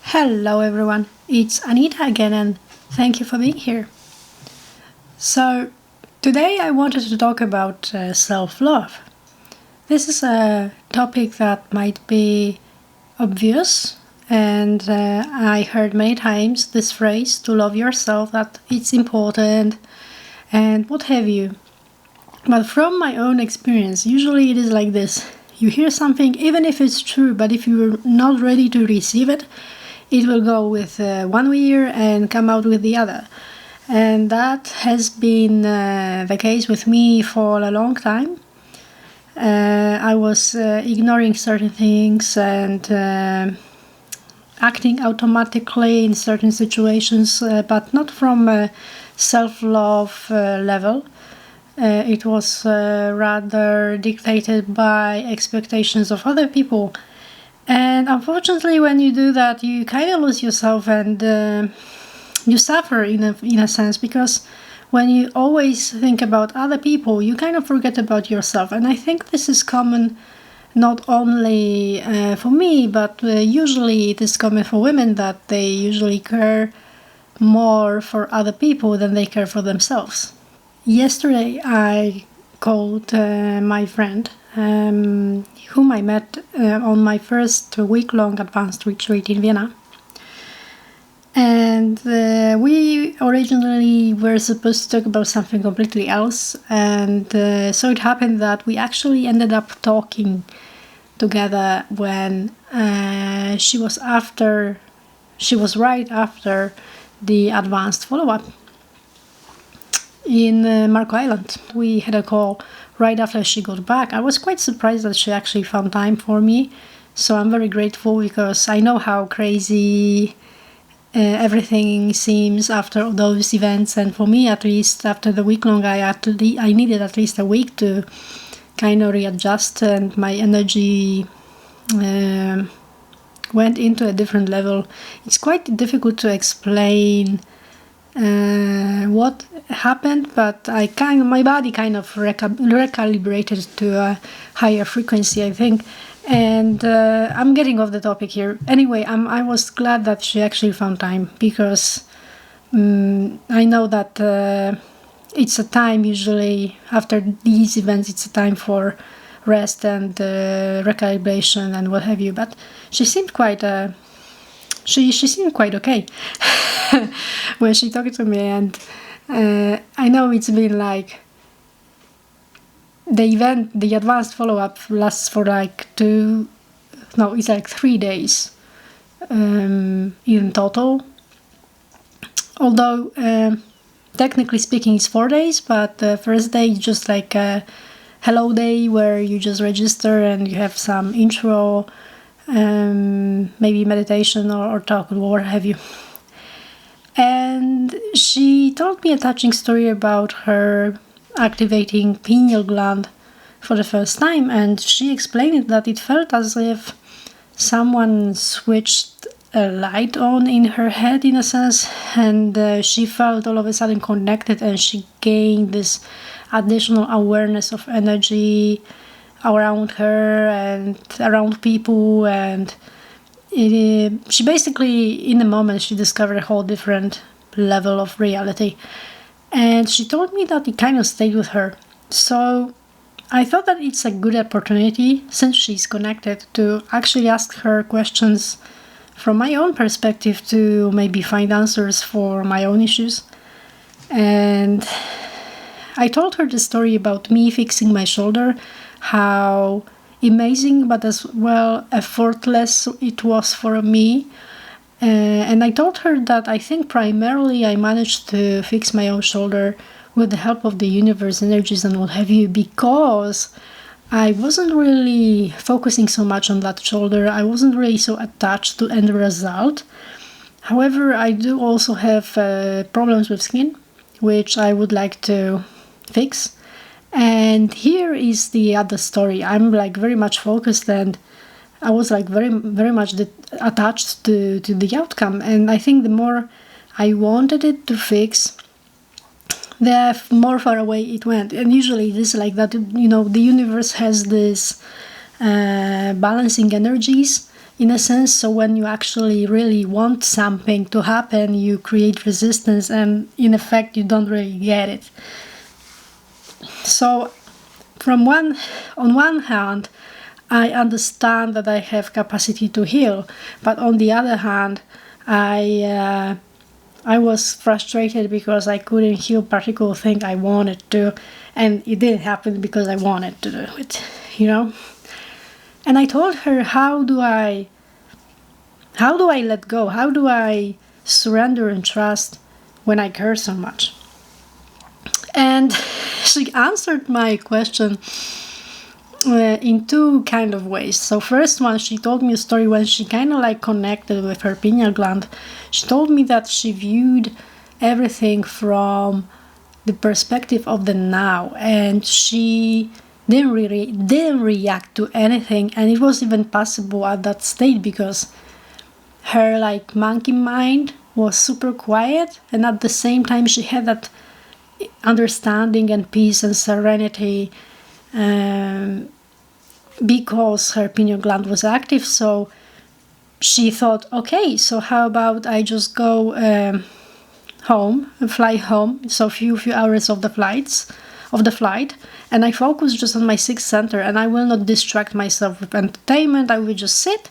Hello everyone, it's Anita again and thank you for being here. So, today I wanted to talk about self-love. This is a topic that might be obvious, and I heard many times this phrase to love yourself, that it's important and what have you. But from my own experience, usually it is like this. You hear something, even if it's true, but if you're not ready to receive it, it will go with one ear and come out with the other. And that has been the case with me for a long time. I was ignoring certain things and acting automatically in certain situations, but not from a self-love level. It was rather dictated by expectations of other people. And unfortunately, when you do that, you kind of lose yourself and you suffer in a sense, because when you always think about other people, you kind of forget about yourself. And I think this is common not only for me, but usually it is common for women, that they usually care more for other people than they care for themselves. Yesterday, I called my friend, whom I met on my first week-long advanced retreat in Vienna. And we originally were supposed to talk about something completely else, and so it happened that we actually ended up talking together when she was right after the advanced follow-up in Marco Island. We had a call right after she got back. I was quite surprised that she actually found time for me, so I'm very grateful, because I know how crazy everything seems after those events, and for me, at least after the week-long, I needed at least a week to kind of readjust, and my energy went into a different level. It's quite difficult to explain what happened, but my body kind of recalibrated to a higher frequency, I think. And I'm getting off the topic here. Anyway, I was glad that she actually found time, because I know that it's a time, usually after these events, it's a time for rest and recalibration and what have you. But she seemed quite she seemed quite okay when she talked to me, and I know it's been like, the advanced follow-up lasts for it's like 3 days in total. Although technically speaking it's 4 days, but the first day is just like a hello day, where you just register and you have some intro, maybe meditation or talk or what have you. And she told me a touching story about her activating pineal gland for the first time, and she explained that it felt as if someone switched a light on in her head, in a sense, and she felt all of a sudden connected, and she gained this additional awareness of energy around her and around people, and she basically, in a moment, she discovered a whole different level of reality. And she told me that it kind of stayed with her. So I thought that it's a good opportunity, since she's connected, to actually ask her questions from my own perspective, to maybe find answers for my own issues. And I told her the story about me fixing my shoulder, how amazing but as well effortless it was for me. And I told her that I think primarily I managed to fix my own shoulder with the help of the universe energies and what have you, because I wasn't really focusing so much on that shoulder. I wasn't really so attached to end result. However, I do also have problems with skin, which I would like to fix. And here is the other story. I'm like very much focused, and I was like very, very much attached to the outcome. And I think the more I wanted it to fix, the more far away it went. And usually it is like that, the universe has this balancing energies, in a sense. So when you actually really want something to happen, you create resistance, and in effect you don't really get it. So on one hand, I understand that I have capacity to heal, but on the other hand, I was frustrated because I couldn't heal particular thing I wanted to, and it didn't happen because I wanted to do it, And I told her, how do I let go? How do I surrender and trust when I care so much? And she answered my question in two kind of ways. So first one, she told me a story when she kind of like connected with her pineal gland. She told me that she viewed everything from the perspective of the now, and she didn't react to anything, and it was even possible at that state because her like monkey mind was super quiet, and at the same time she had that understanding and peace and serenity because her pineal gland was active. So she thought, okay, so how about I just go fly home, so few hours of the flight, and I focus just on my sixth center, and I will not distract myself with entertainment. I will just sit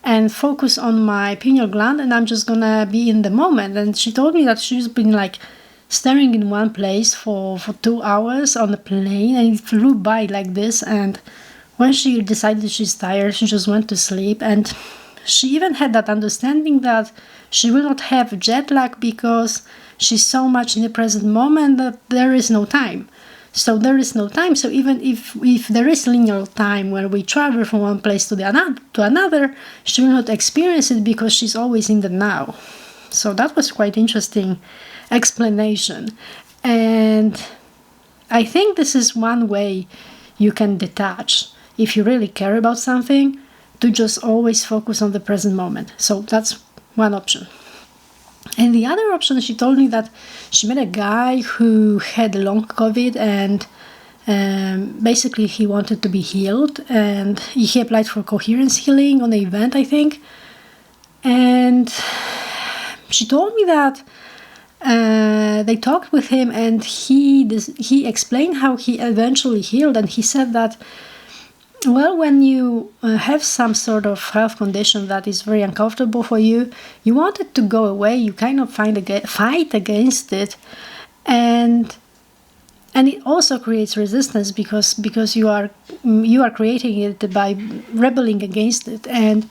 and focus on my pineal gland, and I'm just gonna be in the moment. And she told me that she's been like staring in one place for 2 hours on the plane, and it flew by like this. And when she decided she's tired, she just went to sleep. And she even had that understanding that she will not have jet lag because she's so much in the present moment that there is no time. So there is no time. So even if there is linear time when we travel from one place to another, she will not experience it because she's always in the now. So that was quite interesting explanation. And I think this is one way you can detach if you really care about something, to just always focus on the present moment. So that's one option. And the other option, she told me that she met a guy who had long COVID, and basically he wanted to be healed, and he applied for coherence healing on the event, I think. And she told me that they talked with him, and he explained how he eventually healed. And he said that, well, when you have some sort of health condition that is very uncomfortable for you, you want it to go away, you kind of fight against it, and it also creates resistance because you are creating it by rebelling against it. And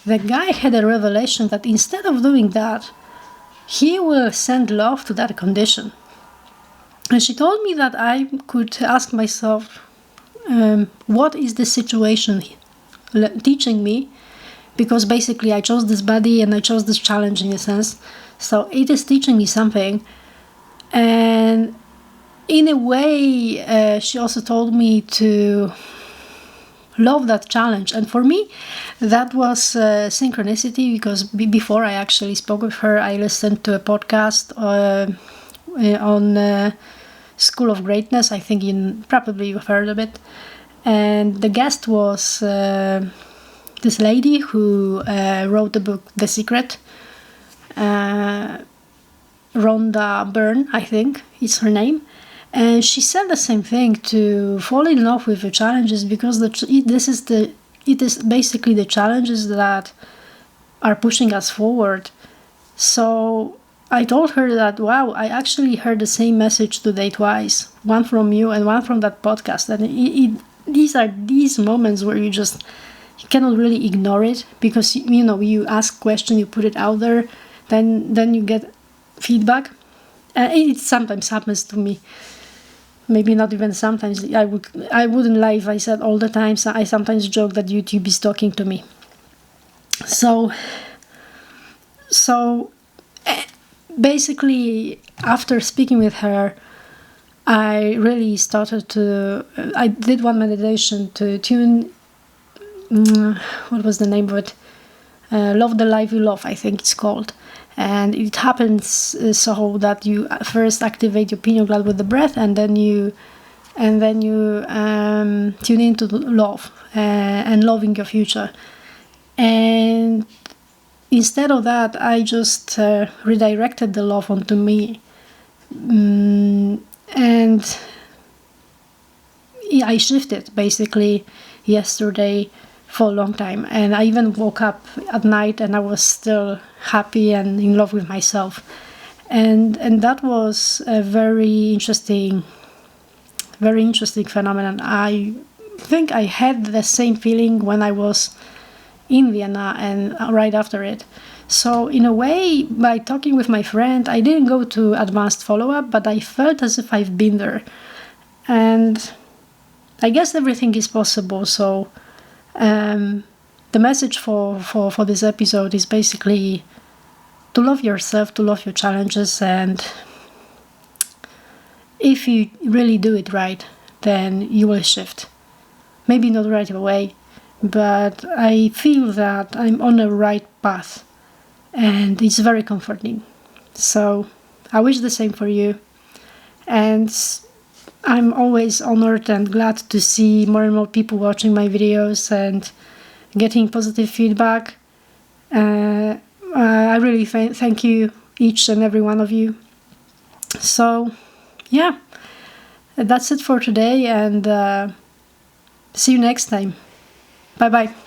the guy had a revelation that instead of doing that, he will send love to that condition. And she told me that I could ask myself, what is the situation teaching me? Because basically I chose this body and I chose this challenge in a sense. So it is teaching me something. And in a way, she also told me to love that challenge. And for me, that was synchronicity, because before I actually spoke with her, I listened to a podcast on School of Greatness. I think probably you've heard of it. And the guest was this lady who wrote the book The Secret. Rhonda Byrne, I think it's her name. And she said the same thing, to fall in love with the challenges, because it is basically the challenges that are pushing us forward. So I told her that, wow, I actually heard the same message today twice, one from you and one from that podcast. And these are these moments where you cannot really ignore it, because you ask question, you put it out there, then you get feedback. It sometimes happens to me. Maybe not even sometimes. I wouldn't lie if I said all the time. So I sometimes joke that YouTube is talking to me. So basically, after speaking with her, I really started to. I did one meditation to tune. What was the name of it? Love the Life You Love, I think it's called. And it happens so that you first activate your pineal gland with the breath, and then you tune into love and loving your future. And instead of that, I just redirected the love onto me. And I shifted basically yesterday for a long time. And I even woke up at night and I was still happy and in love with myself. And that was a very interesting phenomenon. I think I had the same feeling when I was in Vienna and right after it. So in a way, by talking with my friend, I didn't go to advanced follow-up, but I felt as if I've been there. And I guess everything is possible. So the message for this episode is basically to love yourself, to love your challenges, and if you really do it right, then you will shift. Maybe not right away, but I feel that I'm on the right path, and it's very comforting. So I wish the same for you, and I'm always honored and glad to see more and more people watching my videos and getting positive feedback. I really thank you, each and every one of you. So yeah, that's it for today, and see you next time. Bye bye.